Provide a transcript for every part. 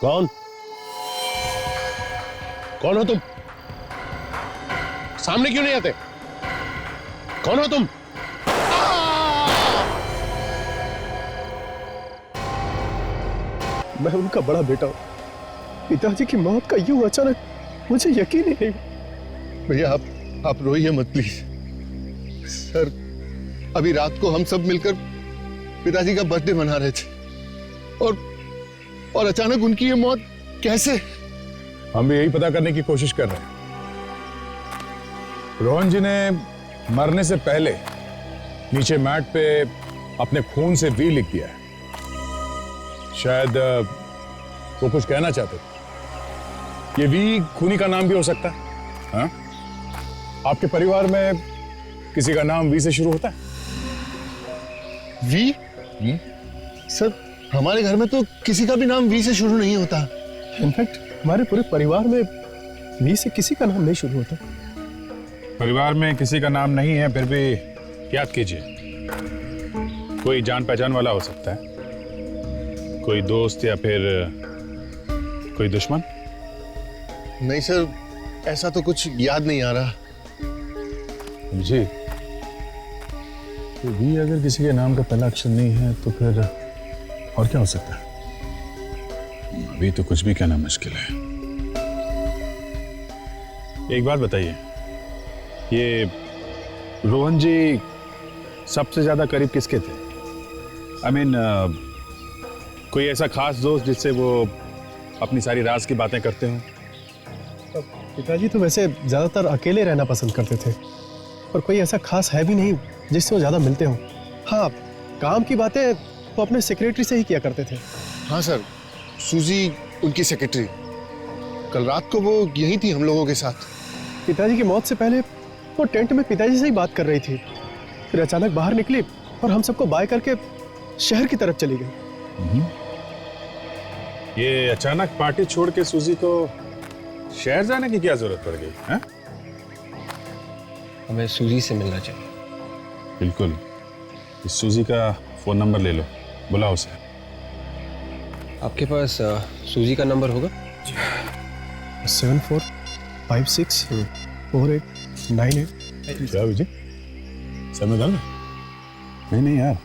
कौन कौन हो तुम? सामने क्यों नहीं आते? कौन हो तुम? मैं उनका बड़ा बेटा हूं। पिताजी की मौत का यूं अचानक मुझे यकीन ही नहीं। भैया आप रोइए मत प्लीज। सर अभी रात को हम सब मिलकर पिताजी का बर्थडे मना रहे थे और अचानक उनकी ये मौत कैसे? हम भी यही पता करने की कोशिश कर रहे हैं। रोहन जी ने मरने से पहले नीचे मैट पे अपने खून से वी लिख दिया है। शायद वो कुछ कहना चाहते थे। ये वी खूनी का नाम भी हो सकता है। हाँ? आपके परिवार में किसी का नाम वी से शुरू होता है? वी? सर हमारे घर में तो किसी का भी नाम वी से शुरू नहीं होता। इनफैक्ट हमारे पूरे परिवार में वी से किसी का नाम नहीं शुरू होता। परिवार में किसी का नाम नहीं है, फिर भी याद कीजिए, कोई जान पहचान वाला हो सकता है, कोई दोस्त या फिर कोई दुश्मन। नहीं सर, ऐसा तो कुछ याद नहीं आ रहा। जी, तो भी अगर किसी के नाम का पहला अक्षर नहीं है तो फिर और क्या हो सकता है? अभी तो कुछ भी कहना मुश्किल है। एक बात बताइए, ये रोहन जी सबसे ज्यादा करीब किसके थे? आई मीन, कोई ऐसा खास दोस्त जिससे वो अपनी सारी राज की बातें करते हो? पिताजी तो वैसे ज्यादातर अकेले रहना पसंद करते थे, और कोई ऐसा खास है भी नहीं जिससे वो ज्यादा मिलते हो। हाँ, काम की बातें वो अपने सेक्रेटरी से ही किया करते थे। हाँ सर, सूजी उनकी सेक्रेटरी। कल रात को वो यही थी हम लोगों के साथ। पिताजी की मौत से पहले वो टेंट में पिताजी से ही बात कर रही थी, फिर अचानक बाहर निकली और हम सबको बाय करके शहर की तरफ चली गई। ये अचानक पार्टी छोड़ के सूजी को शहर जाने की क्या जरूरत पड़ गई है? हमें सूजी से मिलना चाहिए। बिल्कुल, इस सूजी का फोन नंबर ले लो, बुलाओ उसे। आपके पास सूजी का नंबर होगा? 74564898। क्या विजय, समय डाल? नहीं यार,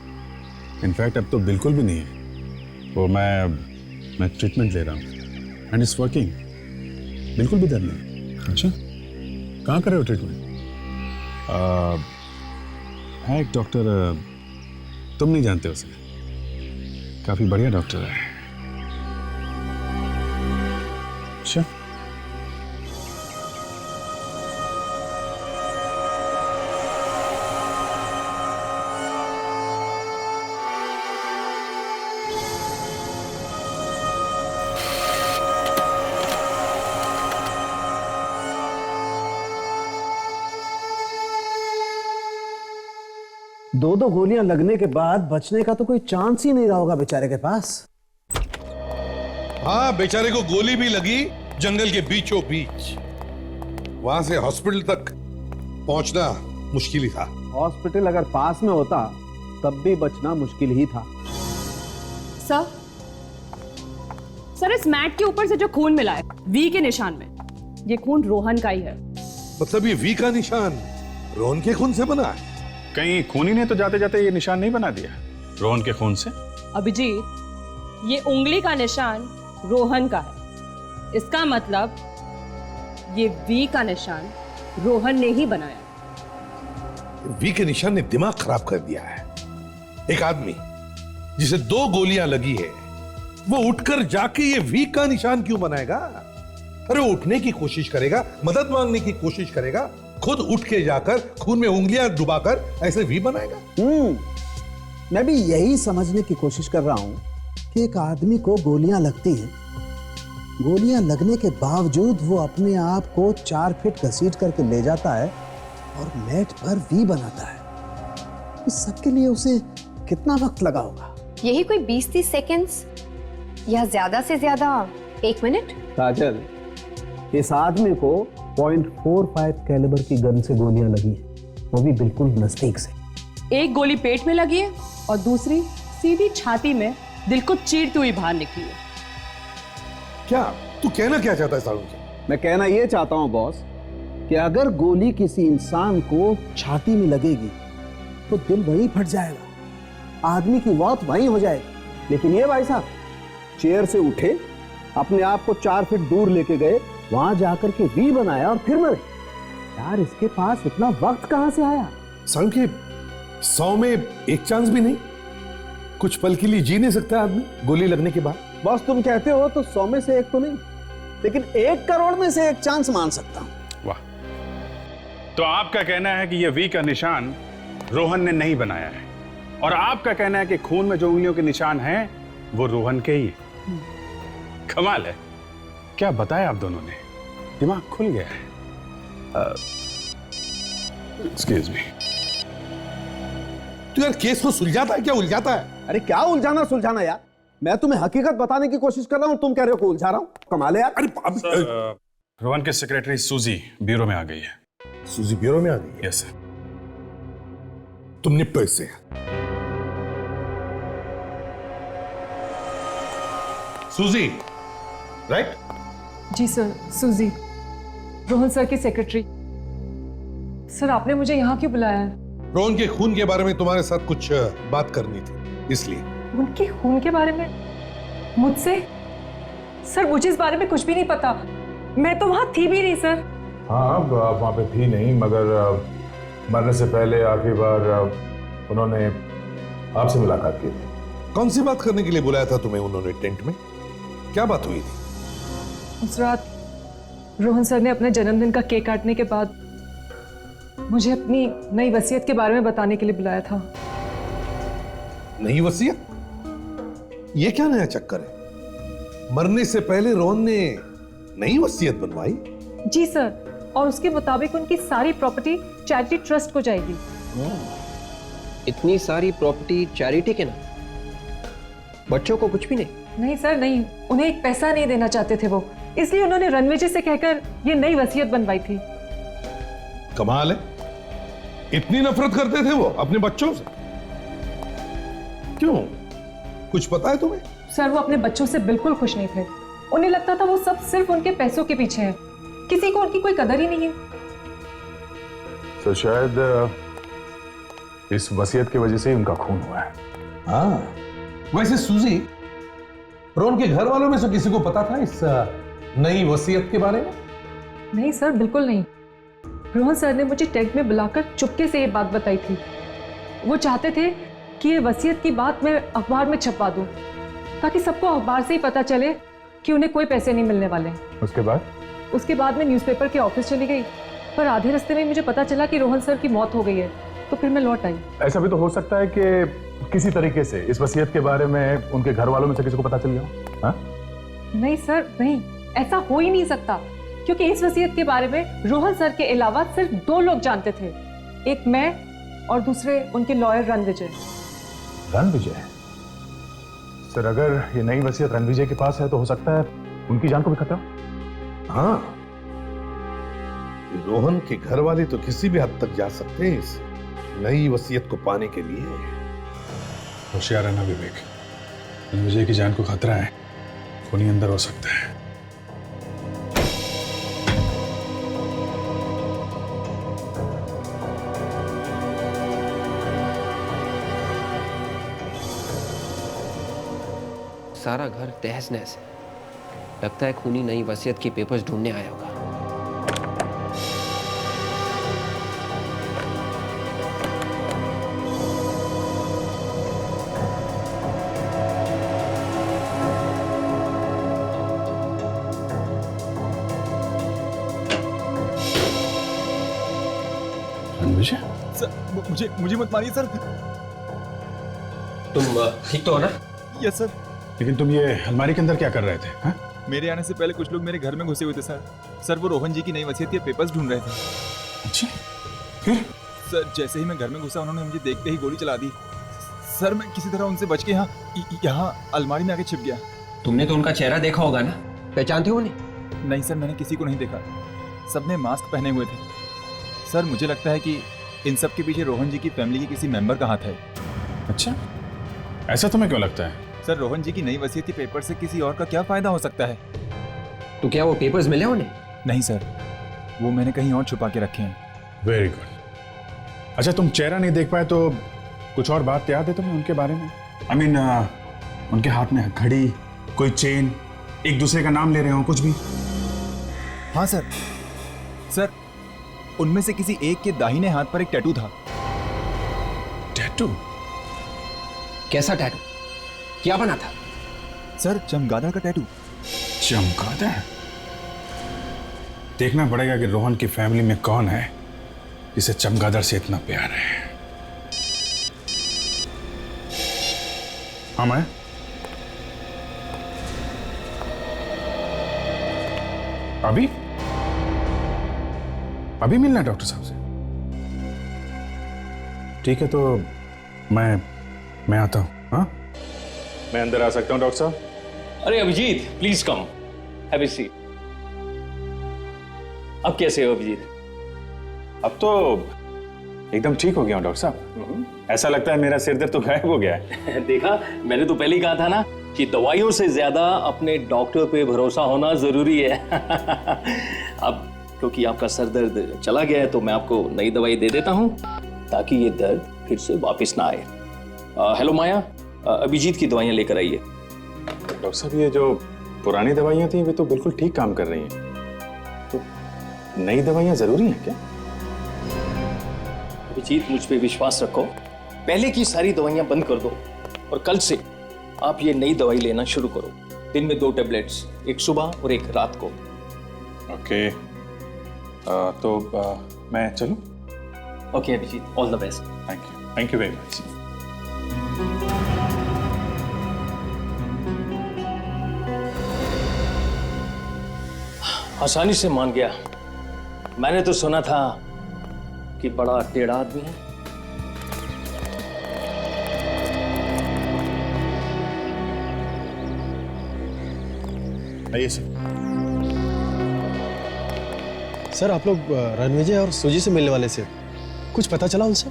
इनफैक्ट अब तो बिल्कुल भी नहीं है वो। मैं ट्रीटमेंट ले रहा हूँ एंड इट्स वर्किंग। बिल्कुल भी दर्द नहीं। अच्छा, कहाँ कर रहे हो ट्रीटमेंट? है एक डॉक्टर, तुम नहीं जानते उसे, काफी बढ़िया डॉक्टर है। अच्छा, दो गोलियां लगने के बाद बचने का तो कोई चांस ही नहीं रहा होगा बेचारे के पास। हाँ, बेचारे को गोली भी लगी जंगल के बीचों बीच। वहां से हॉस्पिटल तक पहुंचना मुश्किल ही था। हॉस्पिटल अगर पास में होता तब भी बचना मुश्किल ही था। सर, इस मैट के ऊपर से जो खून मिला है वी के निशान में, ये खून रोहन का ही है। मतलब ये वी का निशान रोहन के खून से बना है? कहीं खूनी ने तो जाते जाते ये निशान नहीं बना दिया रोहन के खून से? अभिजीत, ये उंगली का निशान रोहन का है, इसका मतलब ये वी का निशान रोहन ने ही बनाया। वी के निशान ने दिमाग खराब कर दिया है। एक आदमी जिसे 2 गोलियां लगी है, वो उठकर जाके ये वी का निशान क्यों बनाएगा? अरे उठने की कोशिश करेगा, मदद मांगने की कोशिश करेगा, खुद उठ के जाकर खून में उंगलियां डुबाकर ऐसे वी बनाएगा। मैं भी यही समझने की कोशिश कर रहा हूं कि एक आदमी को गोलियां लगती हैं, गोलियां लगने के बावजूद वो अपने आप को 4 फीट घसीट करके ले जाता है और मैट पर वी बनाता है। इस सब के लिए उसे कितना वक्त लगा होगा? यही कोई 20-30 सेकेंड्स या ज्यादा से ज्यादा 1 मिनट। काजल, इस आदमी को .45 कैलिबर की गन से गोलियां लगी है, वो भी बिल्कुल नजदीक से। एक गोली पेट में लगी है और दूसरी सीधी छाती में दिल को चीरती हुई बाहर निकली है। क्या तू कहना क्या चाहता है सालुंखे? मैं कहना ये चाहता हूं बॉस कि अगर गोली किसी इंसान को छाती में लगेगी तो दिल वहीं फट जाएगा, आदमी की मौत वहीं हो जाएगी। लेकिन ये भाई साहब चेयर से उठे, अपने आप को 4 फीट दूर लेके गए, वहां जाकर के वी बनाया और फिर मरे। यार इसके पास इतना वक्त कहां से आया? सालुंखे 100 में एक चांस भी नहीं? कुछ पल के लिए जी नहीं सकता आदमी गोली लगने के बाद? बॉस तुम कहते हो तो 100 में से एक तो नहीं, लेकिन 1 करोड़ में से एक चांस मान सकता हूं। वाह, तो आपका कहना है कि यह वी का निशान रोहन ने नहीं बनाया है, और आपका कहना है कि खून में जो उंगलियों के निशान हैं वो रोहन के ही है। कमाल है, क्या बताया आप दोनों ने, दिमाग खुल गया है। Excuse me. तू यार केस को सुलझाता है क्या उलझाता है? अरे क्या उलझाना सुलझाना यार, मैं तुम्हें हकीकत बताने की कोशिश कर रहा हूं, तुम कह रहे हो कि उलझा रहा हूं। कमाल है यार। अरे रोहन के सेक्रेटरी सूजी ब्यूरो में आ गई है। सूजी ब्यूरो में आ गई है? Yes sir. तुम निपटो इससे। सूजी, राइट? जी सर, सूजी, रोहन सर की सेक्रेटरी। सर आपने मुझे यहाँ क्यों बुलाया है? रोहन के खून के बारे में तुम्हारे साथ कुछ बात करनी थी, इसलिए। उनके खून के बारे में मुझसे? सर मुझे इस बारे में कुछ भी नहीं पता, मैं तो वहां थी भी नहीं सर। हाँ आप वहाँ पे थी नहीं, मगर मरने से पहले आखिरी बार उन्होंने आपसे मुलाकात की थी। कौन सी बात करने के लिए बुलाया था तुम्हें उन्होंने टेंट में? क्या बात हुई थी? उस रात रोहन सर ने अपने जन्मदिन का केक काटने के बाद मुझे अपनी नई वसीयत के बारे में बताने के लिए बुलाया था। नई वसीयत? ये क्या नया चक्कर है? मरने से पहले रोहन ने नई वसीयत बनवाई? जी सर, और उसके मुताबिक उनकी सारी प्रॉपर्टी चैरिटी ट्रस्ट को जाएगी। इतनी सारी प्रॉपर्टी चैरिटी के ना, बच्चों को कुछ भी नहीं? नहीं सर नहीं, उन्हें एक पैसा नहीं देना चाहते थे वो, इसलिए उन्होंने रणवीर जी से कहकर ये नई वसीयत बनवाई थी। कमाल है, इतनी नफरत करते थे वो अपने बच्चों से? क्यों, कुछ पता है तुम्हें? सर वो अपने बच्चों से बिल्कुल खुश नहीं थे, उन्हें लगता था वो सब सिर्फ उनके पैसों के पीछे है, किसी को उनकी कोई कदर ही नहीं है। तो शायद इस वसीयत की वजह से ही उनका खून हुआ है। हाँ, वैसे सूजी, रोहन के घर वालों में से किसी को पता था इस नई वसीयत के बारे में? नहीं सर बिल्कुल नहीं, रोहन सर ने मुझे टेंट में बुलाकर चुपके से ये बात बताई थी। वो चाहते थे कि ये वसीयत की बात मैं अखबार में छपवा दूं, ताकि सबको अखबार से ही पता चले कि उन्हें कोई पैसे नहीं मिलने वाले। उसके बाद मैं न्यूज़पेपर के ऑफिस चली गई, पर आधे रास्ते में मुझे पता चला कि रोहन सर की मौत हो गई है, तो फिर मैं लौट आई। ऐसा भी तो हो सकता है कि किसी तरीके से इस वसीयत के बारे में उनके घर वालों में से किसी को पता चल गया। हाँ? नहीं सर नहीं, ऐसा हो ही नहीं सकता, क्योंकि इस वसीयत के बारे में रोहन सर के अलावा सिर्फ 2 लोग जानते थे, एक मैं और दूसरे उनके लॉयर रणविजय। रणविजय? सर अगर ये नई वसीयत रणविजय के पास है तो हो सकता है उनकी जान को भी खतरा। हाँ, रोहन के घर वाले तो किसी भी हद तक जा सकते हैं इस नई वसीयत को पाने के लिए। होशियार रहना विवेक, रणविजय की जान को खतरा है, खूनी अंदर हो सकता है। सारा घर तहस नहस है, लगता है खूनी नई वसीयत के पेपर्स ढूंढने आया होगा। रणविजय? सर मुझे मत मारिए सर। तुम ठीक तो हो ना? Yes sir. लेकिन तुम ये अलमारी के अंदर क्या कर रहे थे? हा? मेरे आने से पहले कुछ लोग मेरे घर में घुसे हुए थे सर। सर वो रोहन जी की नई वसीयत के पेपर्स ढूंढ रहे थे। अच्छा, फिर? सर जैसे ही मैं घर में घुसा उन्होंने मुझे देखते ही गोली चला दी। सर मैं किसी तरह उनसे बच के यहाँ अलमारी में आके छिप गया। तुमने तो उनका चेहरा देखा होगा ना, पहचानते हो उन्हें? नहीं सर, मैंने किसी को नहीं देखा, सबने मास्क पहने हुए थे। सर मुझे लगता है कि इन सब के पीछे रोहन जी की फैमिली के किसी मेंबर का हाथ है। अच्छा, ऐसा तुम्हें क्यों लगता है? सर रोहन जी की नई वसीयत के पेपर से किसी और का क्या फायदा हो सकता है? तो क्या वो पेपर्स मिले उन्हें? नहीं सर, वो मैंने कहीं और छुपा के रखे हैं। Very good. अच्छा, तुम चेहरा नहीं देख पाए तो कुछ और बात याद है तुम्हें उनके बारे में? आई मीन उनके हाथ में घड़ी, कोई चेन, एक दूसरे का नाम ले रहे हो, कुछ भी? हाँ सर, उनमें से किसी एक के दाहिने हाथ पर एक टैटू था। टैटू? कैसा टैटू? क्या बना था? सर, चमगादड़ का टैटू। चमगादड़? देखना पड़ेगा कि रोहन की फैमिली में कौन है जिसे चमगादड़ से इतना प्यार है। हाँ, मैं अभी मिलना है डॉक्टर साहब से? ठीक है, तो मैं आता हूं। हाँ, मैं अंदर आ सकता हूं डॉक्टर साहब? अरे Abhijit, please come, have a seat. अब कैसे हो अभिजीत? अब तो एकदम ठीक हो गया हूं डॉक्टर साहब। ऐसा लगता है मेरा सिर दर्द तो गायब हो गया है। देखा, मैंने तो पहले ही कहा था ना कि दवाइयों से ज्यादा अपने डॉक्टर पे भरोसा होना जरूरी है। अब क्योंकि आपका सर दर्द चला गया है तो मैं आपको नई दवाई दे देता हूं ताकि ये दर्द फिर से वापस ना आए। हेलो माया, अभिजीत की दवाइयां लेकर आइए। डॉक्टर साहब, ये जो पुरानी दवाइयां थी वे तो बिल्कुल ठीक काम कर रही हैं, तो नई दवाइयां जरूरी हैं क्या? अभिजीत, मुझ पे विश्वास रखो, पहले की सारी दवाइयां बंद कर दो और कल से आप ये नई दवाई लेना शुरू करो। दिन में 2 टैबलेट्स, एक सुबह और एक रात को। ओके, तो मैं चलूं? Okay Abhijit, all the best. Thank you very much. आसानी से मान गया। मैंने तो सुना था कि बड़ा टेढ़ा आदमी है। आइए सर, आप लोग रणविजय और सुजी से मिलने वाले थे, कुछ पता चला उनसे?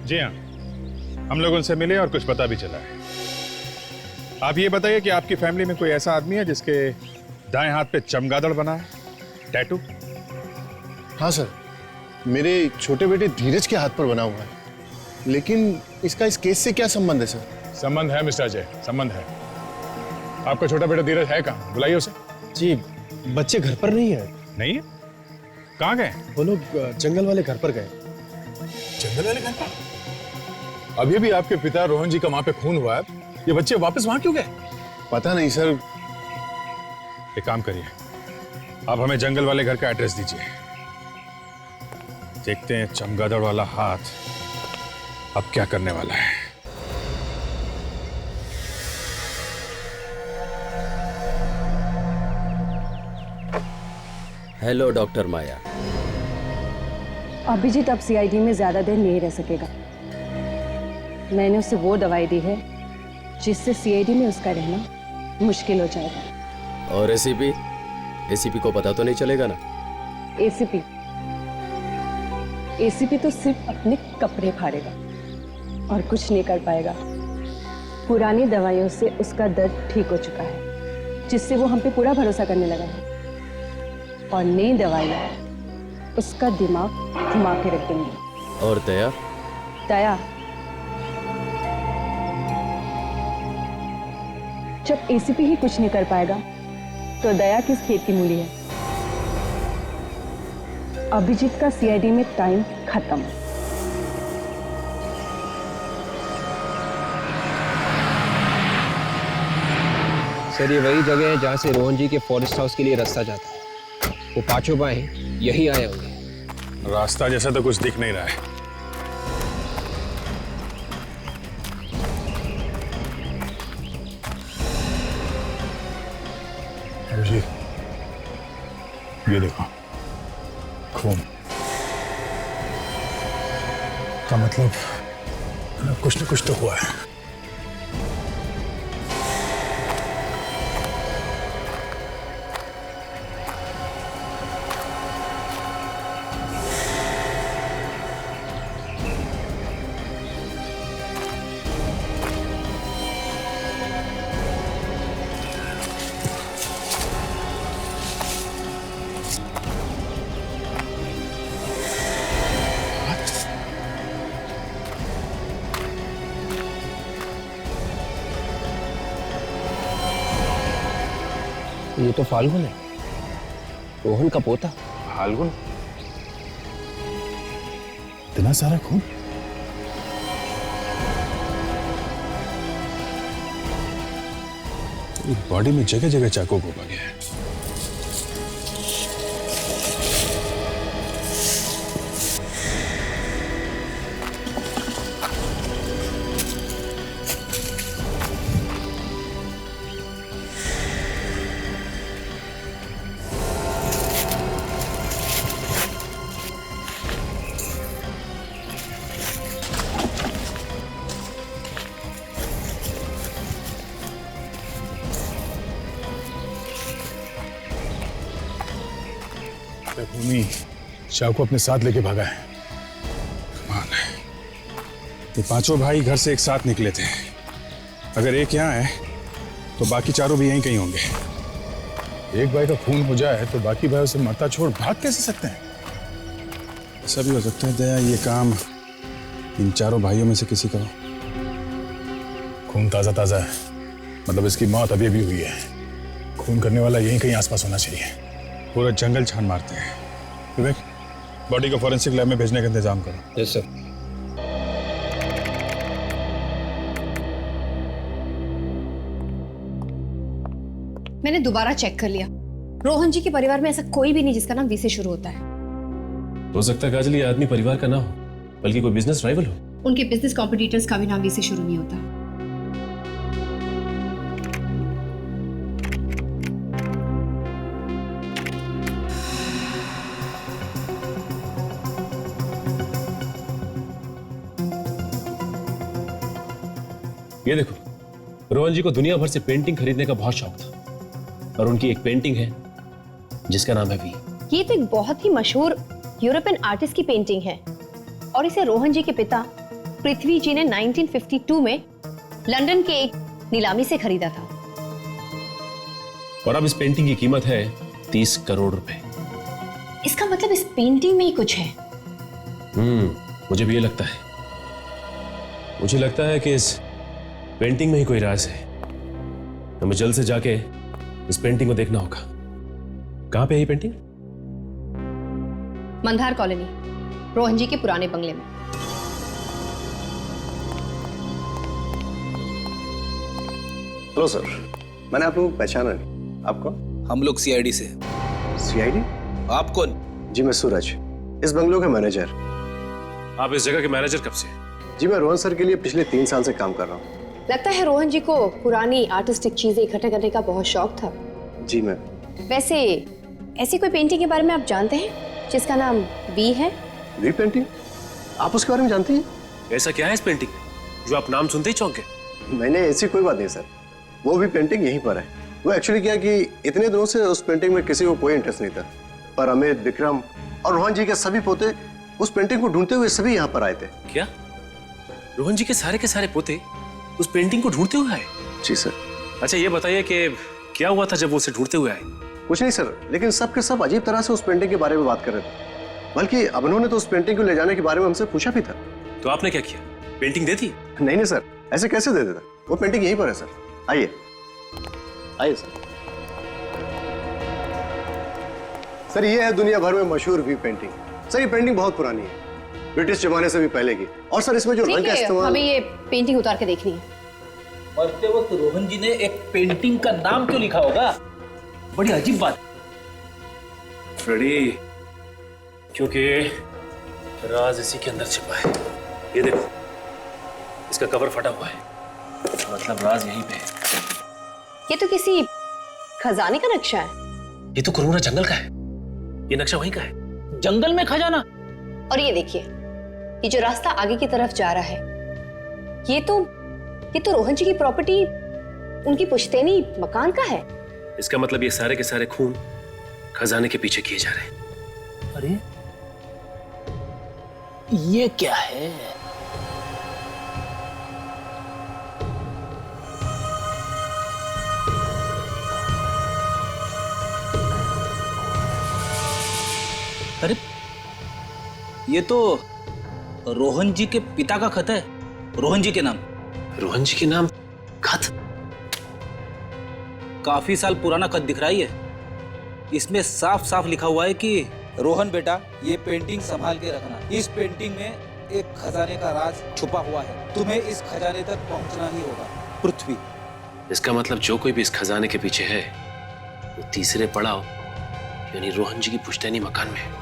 जी हाँ, हम लोग उनसे मिले और कुछ पता भी चला है। आप ये बताइए कि आपकी फैमिली में कोई ऐसा आदमी है जिसके दाएं हाथ पे चमगादड़ बना है, टैटू? हाँ सर, मेरे छोटे बेटे धीरज के हाथ पर बना हुआ है, लेकिन इसका इस केस से क्या संबंध है सर? संबंध है मिस्टर अजय, संबंध है। आपका छोटा बेटा धीरज है कहाँ? बुलाइए उसे। जी, बच्चे घर पर नहीं है। नहीं है? कहाँ गए? वो लोग जंगल वाले घर पर गए। जंगल वाले घर पर? अभी भी आपके पिता रोहन जी का वहां पे खून हुआ है, ये बच्चे वापस वहां क्यों गए? पता नहीं सर। एक काम करिए, आप हमें जंगल वाले घर का एड्रेस दीजिए, देखते हैं चमगादड़ वाला हाथ अब क्या करने वाला है। हेलो डॉक्टर माया। अभिजीत अब सीआईडी में ज्यादा देर नहीं रह सकेगा। मैंने उसे वो दवाई दी है जिससे सीआईडी में उसका रहना मुश्किल हो जाएगा। और एसीपी? एसीपी को पता तो नहीं चलेगा ना? एसीपी तो सिर्फ अपने कपड़े फाड़ेगा और कुछ नहीं कर पाएगा। पुरानी दवाइयों से उसका दर्द ठीक हो चुका है, जिससे वो हम पे पूरा भरोसा करने लगा है, और नई दवाइयाँ उसका दिमाग घुमा के रख देंगी। और दया? दया जब एसीपी ही कुछ नहीं कर पाएगा तो दया किस खेत की मूली है? अभिजीत का सीआईडी में टाइम खत्म। सर, ये वही जगह है जहाँ से रोहन जी के फॉरेस्ट हाउस के लिए रास्ता जाता है। वो पांचों बाएं यही आए होंगे। रास्ता जैसा तो कुछ दिख नहीं रहा है। जी, ये देखो खून का मतलब कुछ न कुछ तो हुआ है। ये तो फाल्गुन है, रोहन का पोता। फाल्गुन? इतना सारा खून? बॉडी में जगह जगह चाकू घोपा गया है। भूमि शाह को अपने साथ लेके भागा है। कमाल है। ये पांचों भाई घर से एक साथ निकले थे। अगर एक यहाँ है तो बाकी चारों भी यहीं कहीं होंगे। एक भाई का खून हो जाए तो बाकी भाई उसे मरता छोड़ भाग कैसे सकते हैं? ऐसा भी हो सकता है दया ये काम इन चारों भाइयों में से किसी का हो। खून ताजा ताजा है, मतलब इसकी मौत अभी अभी हुई है। खून करने वाला यहीं कहीं आसपास होना चाहिए। पूरा जंगल छान मारते हैं। विवेक, बॉडी को फॉरेंसिक लैब में भेजने का इंतजाम करो। Yes sir. मैंने दोबारा चेक कर लिया, रोहन जी के परिवार में ऐसा कोई भी नहीं जिसका नाम वी से शुरू होता है। हो सकता है काजल ये आदमी परिवार का ना हो, बल्कि कोई बिजनेस राइवल हो। उनके बिजनेस कॉम्पिटिटर्स का भी नाम वी से शुरू नहीं होता। ये देखो, रोहन जी को दुनिया भर से पेंटिंग खरीदने का बहुत शौक था और उनकी एक पेंटिंग है जिसका नाम है वी। ये तो एक बहुत ही मशहूर यूरोपियन आर्टिस्ट की पेंटिंग है और इसे रोहन जी के पिता पृथ्वी जी ने 1952 में लंदन के एक नीलामी से खरीदा था। और अब इस पेंटिंग की कीमत है 30 करोड़ रुपए। इसका मतलब इस पेंटिंग में ही कुछ है। मुझे भी ये लगता है। मुझे लगता है कि इस पेंटिंग में ही कोई राज है। हमें जल्द से जाके इस पेंटिंग को देखना होगा। कहां पे है ये पेंटिंग? मंदार कॉलोनी, रोहन जी के पुराने बंगले में। हेलो सर, मैंने आप लोगों को पहचाना नहीं। आपको? हम लोग सीआईडी से। सीआईडी? आप कौन? जी मैं सूरज, इस बंगलों का मैनेजर। आप इस जगह के मैनेजर कब से? जी मैं रोहन सर के लिए पिछले 3 साल से काम कर रहा हूँ। लगता है रोहन जी को पुरानी आर्टिस्टिक चीजें इकट्ठा करने का बहुत शौक था। जी मैं। वैसे ऐसी कोई पेंटिंग के बारे में आप जानते हैं जिसका नाम वी है? V painting? आप उसके बारे में जानती हैं? ऐसा क्या है इस पेंटिंग जो आप नाम सुनते ही चौंक गए? मैंने ऐसी कोई बात नहीं सर, वो भी पेंटिंग यहीं पर है। वो एक्चुअली क्या कि इतने दिनों से उस पेंटिंग में किसी को कोई इंटरेस्ट नहीं था, पर अमित, विक्रम और रोहन जी के सभी पोते उस पेंटिंग को ढूंढते हुए सभी यहाँ पर आए थे। क्या रोहन जी के सारे पोते उस पेंटिंग को ढूंढते हुए आए? जी सर। अच्छा ये बताइए कि क्या हुआ था जब वो उसे ढूंढते हुए आए? कुछ नहीं सर, लेकिन सब के सब अजीब तरह से उस पेंटिंग के बारे में बात कर रहे थे। बल्कि अब उन्होंने तो उस पेंटिंग को ले जाने के बारे में हमसे पूछा भी था। तो आपने क्या किया? पेंटिंग दे दी? नहीं सर, ऐसे कैसे दे देता? वो पेंटिंग यहीं पर है सर। आइए आइए सर। सर ये है दुनिया भर में मशहूर वी पेंटिंग। सर ये पेंटिंग बहुत पुरानी है, ब्रिटिश जमाने से भी पहले की। और सर इसमें जो रंग का इस्तेमाल, हमें ये पेंटिंग उतार के देखनी है। मरते वक्त रोहन जी ने एक पेंटिंग का नाम क्यों लिखा होगा? बड़ी अजीब बात। फ्रेडी, क्योंकि राज इसी के अंदर छिपा है। ये देखो, इसका कवर फटा हुआ है, मतलब राज यहीं पे है। ये तो किसी खजाने का नक्शा है। ये तो कोरोना जंगल का है। ये नक्शा वहीं का है। जंगल में खजाना? और ये देखिए, ये जो रास्ता आगे की तरफ जा रहा है, ये तो रोहन जी की प्रॉपर्टी, उनकी पुश्तैनी मकान का है। इसका मतलब ये सारे के सारे खून खजाने के पीछे किए जा रहे हैं। अरे ये क्या है? अरे ये तो रोहन जी के पिता का खत है, रोहन जी के नाम। रोहन जी के नाम खत? काफी साल पुराना खत दिख रहा है ये। इसमें साफ साफ लिखा हुआ है कि रोहन बेटा, ये पेंटिंग संभाल के रखना। इस पेंटिंग में एक खजाने का राज छुपा हुआ है, तुम्हें इस खजाने तक पहुंचना ही होगा। पृथ्वी। इसका मतलब जो कोई भी इस खजाने के पीछे है वो तीसरे पड़ाव यानी रोहन जी की पुश्तैनी मकान में है।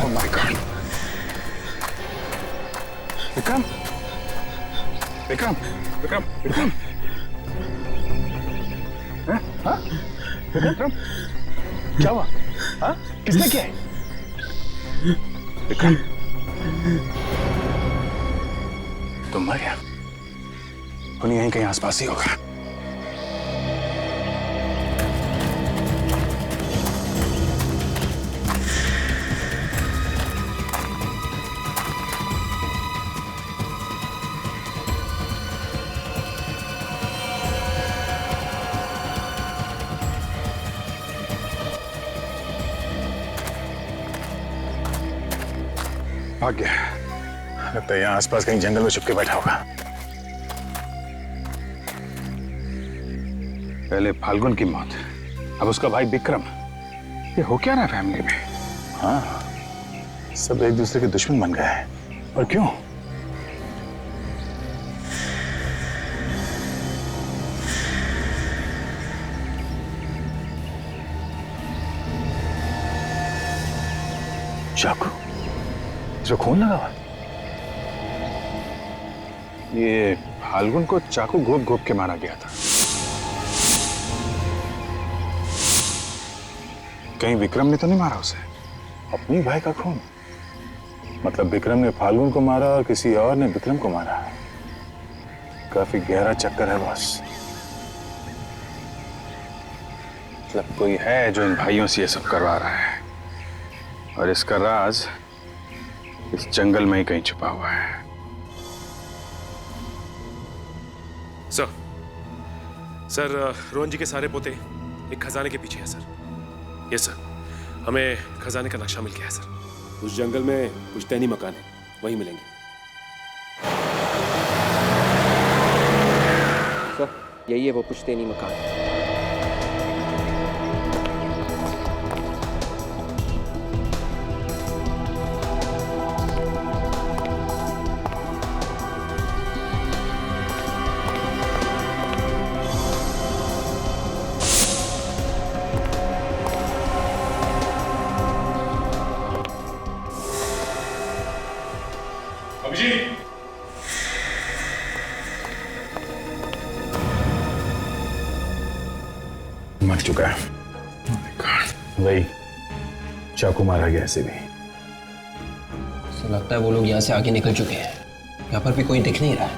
Oh my God. Vikram, Vikram, Vikram, Vikram, हाँ? विक्रम, क्या हुआ? हाँ? किसने किया है? विक्रम, तुम मर गया? उन्हें यहीं कहीं आसपास ही होगा। भाग गया। लगता है यहाँ आसपास कहीं जंगल में छुप के बैठा होगा। पहले फाल्गुन की मौत, अब उसका भाई विक्रम। ये हो क्या रहा है फैमिली में? हाँ, सब एक दूसरे के दुश्मन बन गए हैं। और क्यों? चाकू, जो खून लगा हुआ, ये फाल्गुन को चाकू घोप घोप के मारा गया था। कहीं विक्रम ने तो नहीं मारा उसे? अपनी भाई का खून, मतलब विक्रम ने फाल्गुन को मारा और किसी और ने विक्रम को मारा। काफी गहरा चक्कर है बॉस। मतलब कोई है जो इन भाइयों से ये सब करवा रहा है, और इसका राज इस जंगल में ही कहीं छुपा हुआ है। सर, रोहन जी के सारे पोते एक खजाने के पीछे है सर। यस सर, हमें खजाने का नक्शा मिल गया है सर। उस जंगल में पुश्तैनी मकान है, वहीं मिलेंगे। सर, यही है वो पुश्तैनी मकान। मर चुका है। वही चाकू मारा गया ऐसे भी। तो लगता है वो लोग यहाँ से आगे निकल चुके हैं। यहाँ पर भी कोई दिख नहीं रहा है।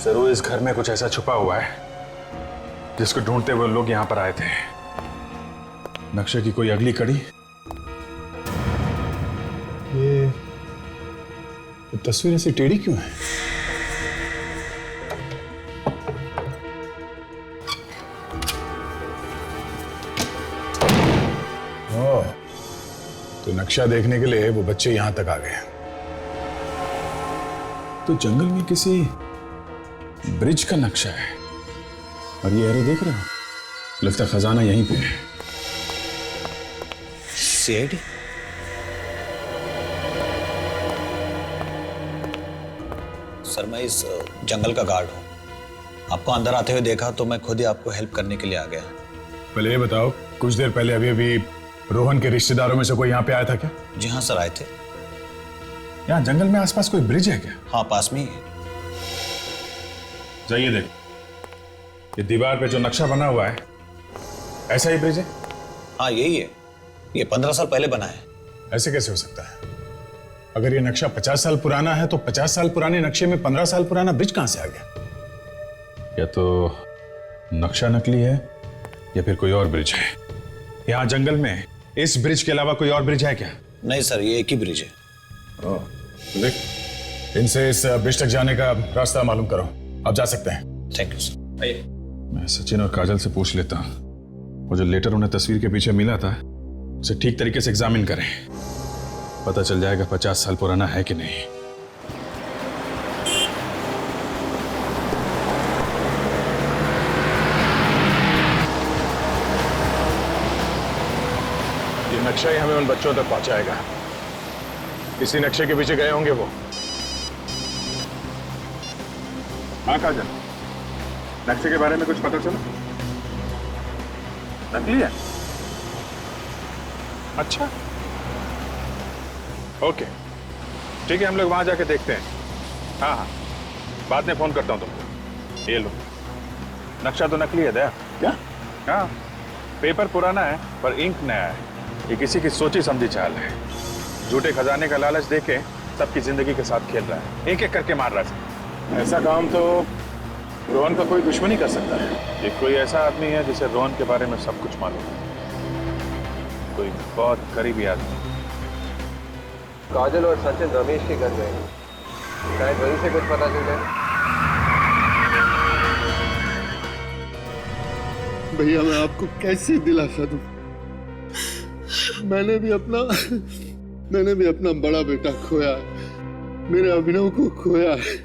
जरूर इस घर में कुछ ऐसा छुपा हुआ है जिसको ढूंढते हुए लोग यहाँ पर आए थे। नक्शे की कोई अगली कड़ी? ये तस्वीर ऐसी टेढ़ी क्यों है? तो नक्शा देखने के लिए वो बच्चे यहां तक आ गए। तो जंगल में किसी ब्रिज का नक्शा है और ये एरो देख रहे हो, लगता है खजाना यहीं पे है। सीआईडी? सर मैं इस जंगल का गार्ड हूँ, आपको अंदर आते हुए देखा तो मैं खुद ही आपको हेल्प करने के लिए आ गया। पहले ये बताओ, कुछ देर पहले अभी रोहन के रिश्तेदारों में से कोई यहाँ पे आया था क्या? जी हाँ सर, आए थे। यहाँ जंगल में आसपास कोई ब्रिज है क्या? हाँ पास में ही है। जाइए देख, ये दीवार पे जो नक्शा बना हुआ है ऐसा ही ब्रिज है? हाँ यही है, ये 15 साल पहले बना है। ऐसे कैसे हो सकता है? अगर ये नक्शा 50 साल पुराना है तो 50 साल पुराने नक्शे में 15 साल पुराना ब्रिज कहां से आ गया? या तो नक्शा नकली है या फिर कोई और ब्रिज है। यहाँ जंगल में इस ब्रिज के अलावा कोई और ब्रिज है क्या? नहीं सर, ये एक ही ब्रिज है। देख, इनसे इस ब्रिज तक जाने का रास्ता मालूम करो, आप जा सकते हैं। Thank you sir. मैं सचिन और काजल से पूछ लेता हूँ, वो जो लेटर उन्हें तस्वीर के पीछे मिला था उसे ठीक तरीके से एग्जामिन करें, पता चल जाएगा 50 साल पुराना है कि नहीं। ये नक्शा ही हमें उन बच्चों तक पहुंचाएगा। इसी नक्शे के पीछे गए होंगे वो। हाँ काजल, नक्शे के बारे में कुछ पता चला? नकली है? अच्छा, ओके ठीक है, हम लोग वहां जाके देखते हैं। हाँ हाँ, बाद में फोन करता हूँ तुमको। ये लो, नक्शा तो नकली है दया। क्या? हाँ, पेपर पुराना है पर इंक नया है। ये किसी की सोची समझी चाल है। झूठे खजाने का लालच देके सबकी जिंदगी के साथ खेल रहा है, एक एक करके मार रहा है। ऐसा काम तो रोहन का कोई दुश्मन ही कर सकता है। ये कोई ऐसा आदमी है जिसे रोहन के बारे में सब कुछ मालूम है, कोई बहुत करीबी आदमी। काजल और सचिन रमेश के घर गए, शायद वहीं से कुछ पता चल जाए। भैया मैं आपको कैसे दिलासा दूं? मैंने भी अपना बड़ा बेटा खोया है, मेरे अभिनव को खोया है।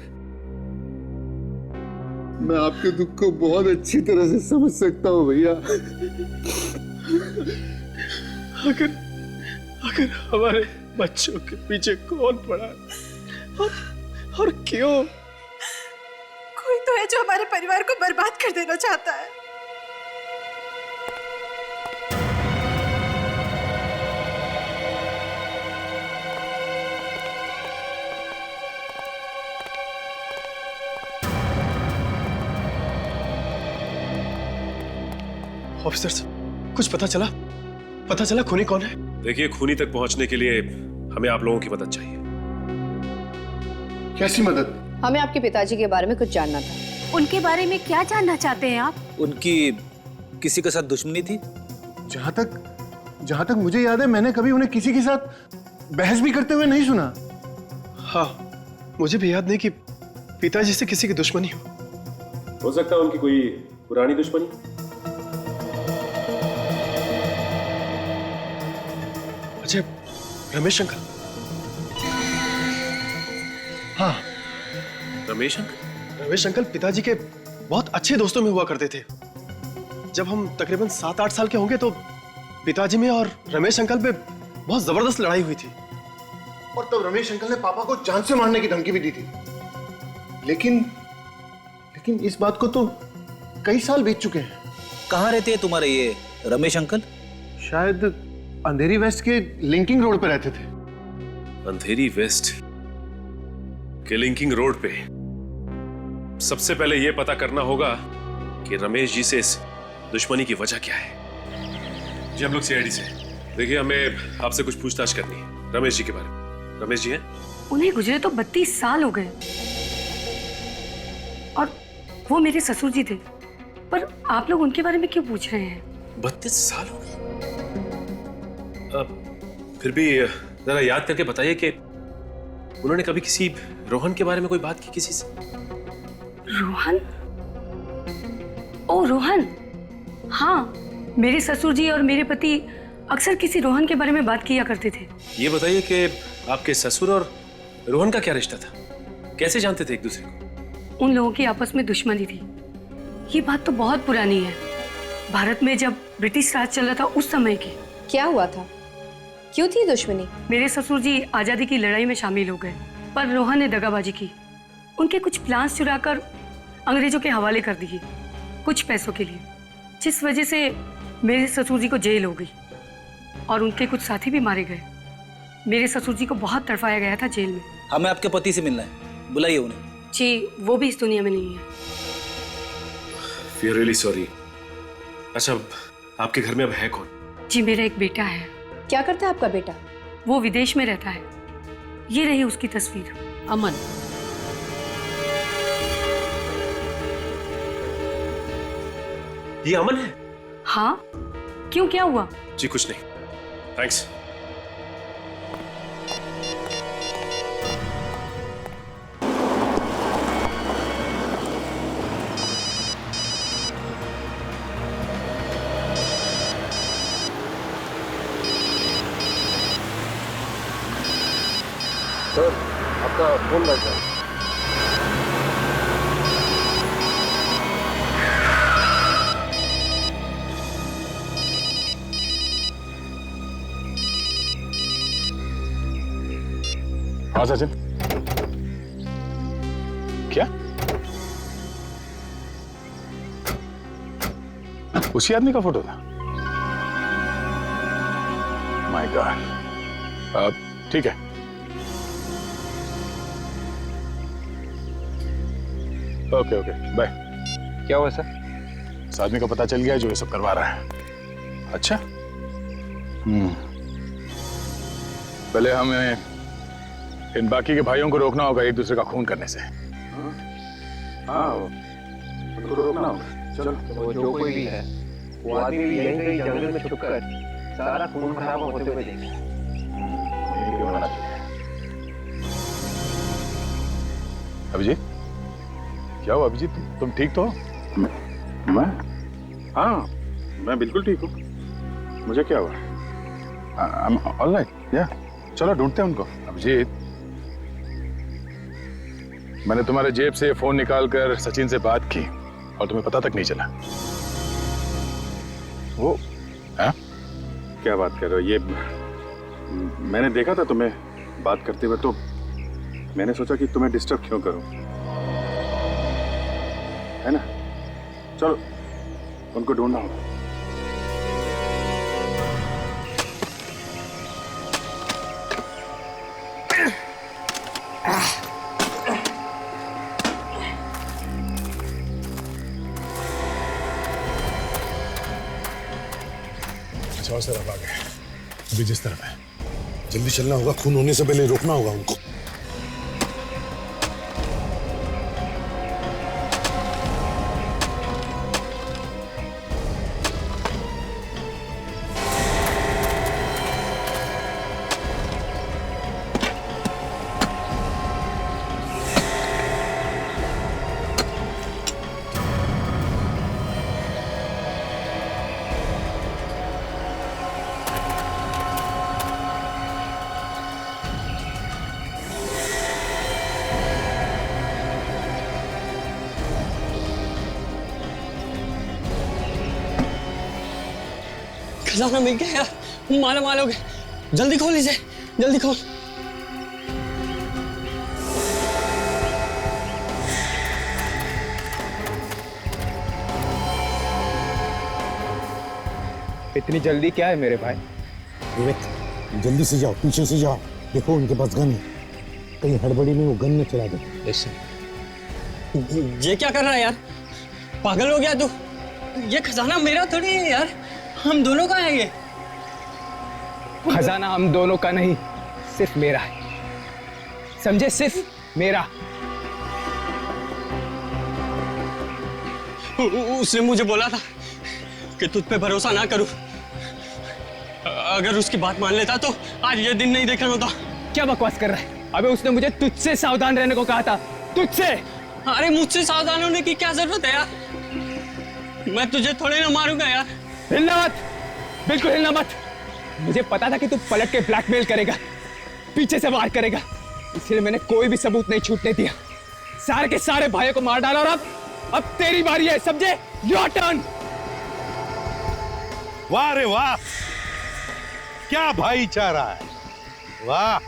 मैं आपके दुख को बहुत अच्छी तरह से समझ सकता हूँ भैया। अगर हमारे बच्चों के पीछे कौन पड़ा और क्यों? कोई तो है जो हमारे परिवार को बर्बाद कर देना चाहता है। ऑफिसर, कुछ पता चला खूनी कौन है? देखिए, खूनी तक पहुंचने के लिए हमें आप लोगों की मदद चाहिए। कैसी मदद? हमें आपके पिताजी के बारे में कुछ जानना था। उनके बारे में क्या जानना चाहते हैं आप? उनकी किसी के साथ दुश्मनी थी? जहां तक मुझे याद है मैंने कभी उन्हें किसी के साथ बहस भी करते हुए नहीं सुना। हाँ, मुझे भी याद नहीं कि पिताजी से किसी की दुश्मनी हो सकता है उनकी कोई पुरानी दुश्मनी। अच्छा, रमेश अंकल? हाँ, रमेश अंकल? रमेश अंकल पिताजी के बहुत अच्छे दोस्तों में हुआ करते थे। जब हम तकरीबन 7-8 साल के होंगे तो पिताजी में और रमेश अंकल पे बहुत जबरदस्त लड़ाई हुई थी। और तब रमेश अंकल ने पापा को जान से मारने की धमकी भी दी थी। लेकिन इस बात को तो कई साल बीत चुके हैं। कहाँ रहते हैं तुम्हारे ये रमेश अंकल? शायद अंधेरी वेस्ट के लिंकिंग रोड पे रहते थे। अंधेरी वेस्ट के लिंकिंग रोड पे? सबसे पहले यह पता करना होगा कि रमेश जी से इस दुश्मनी की वजह क्या है। जी हम लोग सीआईडी से। देखिए, हमें आपसे कुछ पूछताछ करनी है रमेश जी के बारे में। रमेश जी हैं? उन्हें गुजरे तो 32 साल हो गए और वो मेरे ससुर जी थे, पर आप लोग उनके बारे में क्यों पूछ रहे हैं? 32 साल हो गए? फिर भी जरा याद करके बताइए कि उन्होंने कभी किसी रोहन के बारे में कोई बात की किसी से? रोहन? ओ रोहन, हाँ, मेरे ससुर जी और मेरे पति अक्सर किसी रोहन के बारे में बात किया करते थे। ये बताइए कि आपके ससुर और रोहन का क्या रिश्ता था? कैसे जानते थे एक दूसरे को? उन लोगों की आपस में दुश्मनी थी। ये बात तो बहुत पुरानी है, भारत में जब ब्रिटिश राज चल रहा था उस समय की। क्या हुआ था? क्यों थी दुश्मनी? मेरे ससुर जी आजादी की लड़ाई में शामिल हो गए, पर रोहन ने दगाबाजी की। उनके कुछ प्लान्स चुराकर अंग्रेजों के हवाले कर दिए कुछ पैसों के लिए, जिस वजह से मेरे ससुर जी को जेल हो गई और उनके कुछ साथी भी मारे गए। मेरे ससुर जी को बहुत तड़पाया गया था जेल में। हमें आपके पति से मिलना है, बुलाइए उन्हें। जी, वो भी इस दुनिया में नहीं है। We are really sorry. अच्छा, आपके घर में अब है कौन? जी, मेरा एक बेटा है। क्या करता है आपका बेटा? वो विदेश में रहता है। ये रही उसकी तस्वीर। अमन। ये अमन है? हाँ, क्यों, क्या हुआ? जी कुछ नहीं, थैंक्स। सर, आपका फोन बज रहा है। हाँ सचिन, क्या उसी आदमी का फोटो था? My God. ठीक है, ओके ओके, बाय। क्या हुआ सर? इस आदमी का पता चल गया जो ये सब करवा रहा है। अच्छा, पहले हमें इन बाकी के भाइयों को रोकना होगा एक दूसरे का खून करने से। हाँ, उनको रोकना होगा। चलो, वो जो कोई भी है, वो आदमी भी यहीं कहीं जंगल में छुपकर सारा खून खराब होते हुए देखे। यही होना चाहिए। अभिजीत, क्या हुआ अभिजीत? तुम ठीक तो हो? मैं? हाँ, मैं बिल्कुल ठीक हूँ। मुझे क्या हुआ? ऑल राइट, या चलो ढूंढते हैं उनको। अभिजीत, मैंने तुम्हारे जेब से फोन निकालकर सचिन से बात की और तुम्हें पता तक नहीं चला। वो हाँ? क्या बात कर रहे हो? ये मैंने देखा था तुम्हें बात करते हुए, तो मैंने सोचा कि तुम्हें डिस्टर्ब क्यों करूं, है ना? चलो, उनको ढूंढना होगा। अच्छा सर, अब आ गए। अभी जिस तरफ है, जल्दी चलना होगा, खून होने से पहले रोकना होगा उनको। खजाना मिल गया यार, माला माल हो गए। जल्दी खोल इसे, जल्दी खोल। इतनी जल्दी क्या है मेरे भाई? विवेक, जल्दी से जाओ, पीछे से जाओ। देखो उनके पास गन है, कहीं हड़बड़ी में वो गन न चला दे। ये क्या कर रहा है यार? पागल हो गया तू? ये खजाना मेरा थोड़ी है यार, हम दोनों का है ये। खजाना हम दोनों का नहीं, सिर्फ मेरा है, समझे? सिर्फ मेरा। उसने मुझे बोला था कि तुझ पे भरोसा ना करूं। अगर उसकी बात मान लेता तो आज ये दिन नहीं देखना होता। क्या बकवास कर रहा है? अबे उसने मुझे तुझसे सावधान रहने को कहा था, तुझसे। अरे मुझसे सावधान होने की क्या जरूरत है यार? मैं तुझे थोड़े ना मारूंगा यार। हिलना मत, बिल्कुल हिलना मत। मुझे पता था कि तू पलट के ब्लैकमेल करेगा, पीछे से वार करेगा, इसलिए मैंने कोई भी सबूत नहीं छूटने दिया। सारे के सारे भाइयों को मार डाला और अब तेरी बारी है, समझे? Your turn. वाह रे वाह, क्या भाईचारा है, वाह।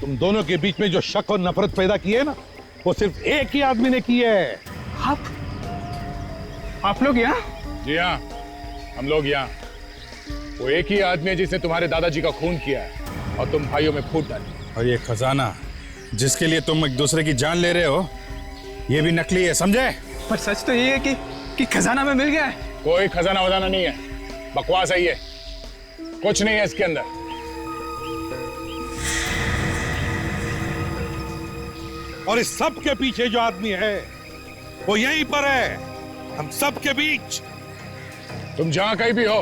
तुम दोनों के बीच में जो शक और नफरत पैदा की है ना, वो सिर्फ एक ही आदमी ने की है। आप लोग यहाँ? जी हाँ, हम लोग यहाँ। वो एक ही आदमी है जिसने तुम्हारे दादाजी का खून किया है और तुम भाइयों में फूट डाली। और ये खजाना जिसके लिए तुम एक दूसरे की जान ले रहे हो, ये भी नकली है, समझे? पर सच तो ये है कि खजाना में मिल गया है। कोई खजाना वजाना नहीं है, बकवास है ये, कुछ नहीं है इसके अंदर। और इस सब के पीछे जो आदमी है वो यहीं पर है, हम सब के बीच। तुम जहां कहीं भी हो,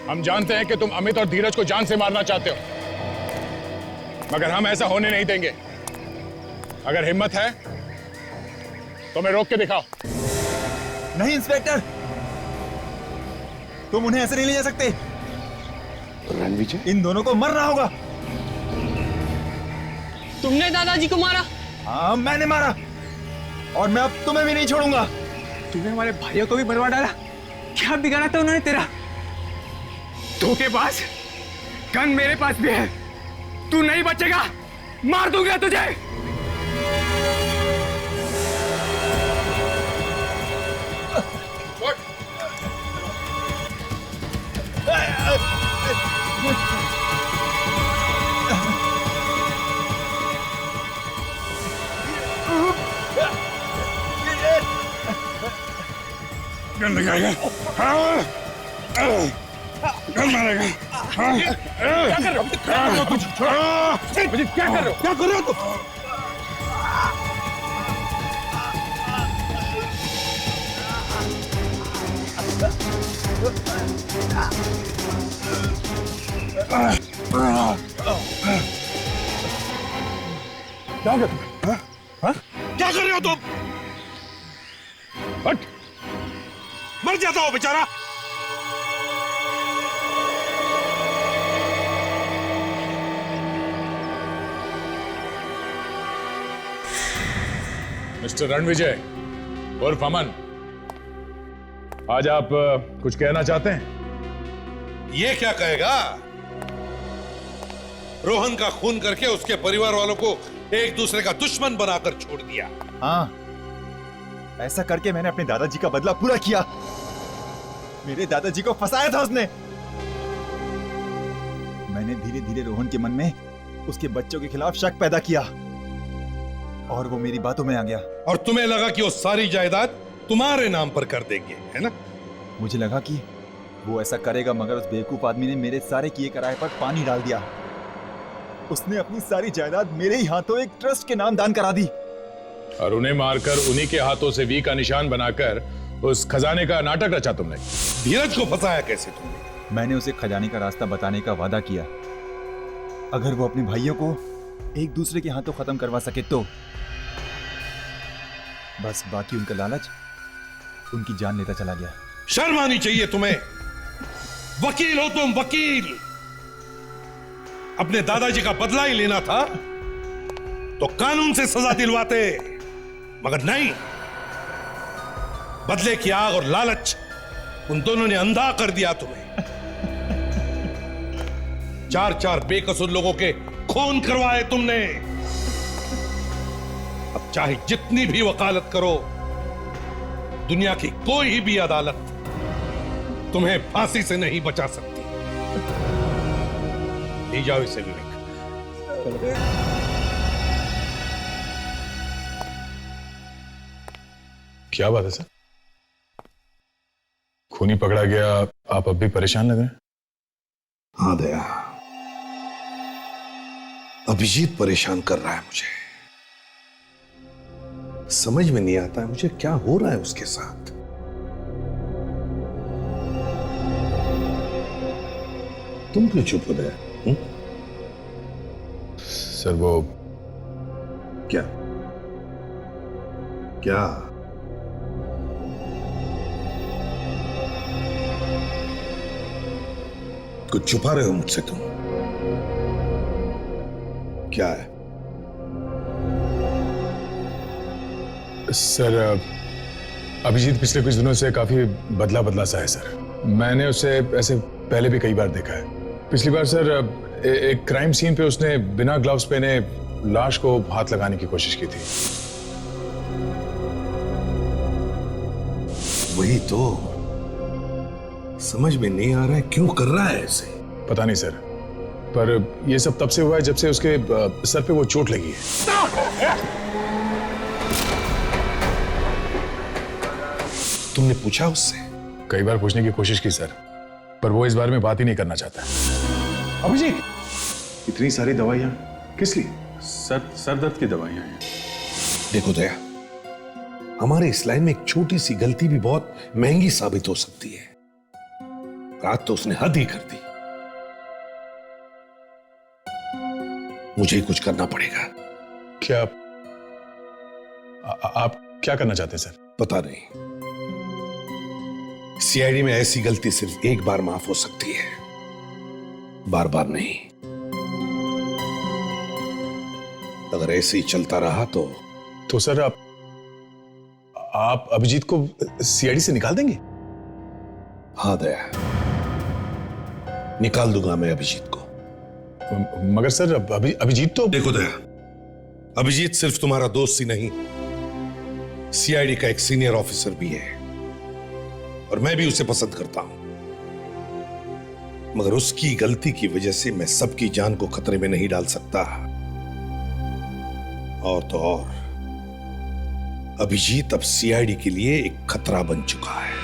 हम जानते हैं कि तुम अमित और धीरज को जान से मारना चाहते हो, मगर हम ऐसा होने नहीं देंगे। अगर हिम्मत है तो मैं रोक के दिखाओ। नहीं इंस्पेक्टर, तुम उन्हें ऐसे नहीं ले जा सकते। रणविजय, इन दोनों को मरना होगा। तुमने दादाजी को मारा? हाँ, मैंने मारा, और मैं अब तुम्हें भी नहीं छोड़ूंगा। तूने हमारे भाइयों को भी बर्बाद डाला। क्या बिगाड़ा था उन्होंने तेरा? धोखेबाज, गन मेरे पास भी है, तू नहीं बचेगा, मार दूंगा तुझे। गन लगाएगा? हाँ, गन मारेगा? हाँ, क्या कर रहे हो? क्या कर रहे हो तुम? क्या कर रहे हो तुम? हट, मर जाता हो बेचारा। मिस्टर रणविजय उर्फ अमन, आज आप कुछ कहना चाहते हैं? ये क्या कहेगा? रोहन का खून करके उसके परिवार वालों को एक दूसरे का दुश्मन बनाकर छोड़ दिया। हाँ, ऐसा करके मैंने अपने दादाजी का बदला पूरा किया। मेरे दादाजी को फंसाया था उसने। मैंने धीरे धीरे रोहन के मन में उसके बच्चों के खिलाफ शक पैदा किया और वो मेरी बातों में आ गया। और तुम्हें लगा कि वो सारी जायदाद तुम्हारे नाम पर कर देंगे, है ना? मुझे लगा कि वो ऐसा करेगा, मगर उस बेवकूफ आदमी ने मेरे सारे किए कराए पर पानी डाल दिया। उसने अपनी सारी जायदाद मेरे ही हाथों एक ट्रस्ट के नाम दान करा दी और उन्हें मारकर उन्हीं के हाथों से वी का निशान बनाकर उस खजाने का नाटक रचा तुमने। धीरज को फंसाया कैसे तुमने? मैंने उसे खजाने का रास्ता बताने का वादा किया। अगर वो अपने भाइयों को एक दूसरे के हाथों खत्म करवा सके तो। बस बाकी उनका लालच उनकी जान लेता चला गया। शर्म आनी चाहिए तुम्हें। वकील हो तुम, वकील। अपने दादाजी का बदला ही लेना था तो कानून से सजा दिलवाते, मगर नहीं। बदले की आग और लालच उन दोनों ने अंधा कर दिया तुम्हें। चार चार बेकसूर लोगों के खून करवाए तुमने। अब चाहे जितनी भी वकालत करो, दुनिया की कोई भी अदालत तुम्हें फांसी से नहीं बचा सकती। ले जाओ इसे विवेक। क्या बात है सर? खूनी पकड़ा गया, आप अब भी परेशान लग रहे हैं? हाँ दया, अभिजीत परेशान कर रहा है मुझे। समझ में नहीं आता है मुझे क्या हो रहा है उसके साथ। तुम क्यों चुप हो गए? सर वो क्या क्या कुछ छुपा रहे हो मुझसे तुम? क्या है? सर अभिजीत पिछले कुछ दिनों से काफी बदला बदला सा है सर। मैंने उसे ऐसे पहले भी कई बार देखा है। पिछली बार सर एक क्राइम सीन पे उसने बिना ग्लव्स पहने लाश को हाथ लगाने की कोशिश की थी। वही तो समझ में नहीं आ रहा है क्यों कर रहा है ऐसे। पता नहीं सर, पर यह सब तब से हुआ है जब से उसके सर पे वो चोट लगी है। तुमने पूछा उससे? कई बार पूछने की कोशिश की सर, पर वो इस बारे में बात ही नहीं करना चाहता। अभिजीत, इतनी सारी दवाइयां किस लिए? सर दर्द की दवाइयां हैं। देखो दया, हमारे इस लाइन में एक छोटी सी गलती भी बहुत महंगी साबित हो सकती है। रात तो उसने हद ही कर दी। मुझे ही कुछ करना पड़ेगा। क्या आप क्या करना चाहते हैं सर? पता नहीं। सीआईडी में ऐसी गलती सिर्फ एक बार माफ हो सकती है, बार बार नहीं। अगर ऐसे ही चलता रहा तो सर आप अभिजीत को सीआईडी से निकाल देंगे? हाँ दया, निकाल दूंगा मैं अभिजीत को। मगर सर अभिजीत तो... देखो दया, अभिजीत सिर्फ तुम्हारा दोस्त ही नहीं, सीआईडी का एक सीनियर ऑफिसर भी है और मैं भी उसे पसंद करता हूं। मगर उसकी गलती की वजह से मैं सबकी जान को खतरे में नहीं डाल सकता। और तो और अभिजीत अब सीआईडी के लिए एक खतरा बन चुका है।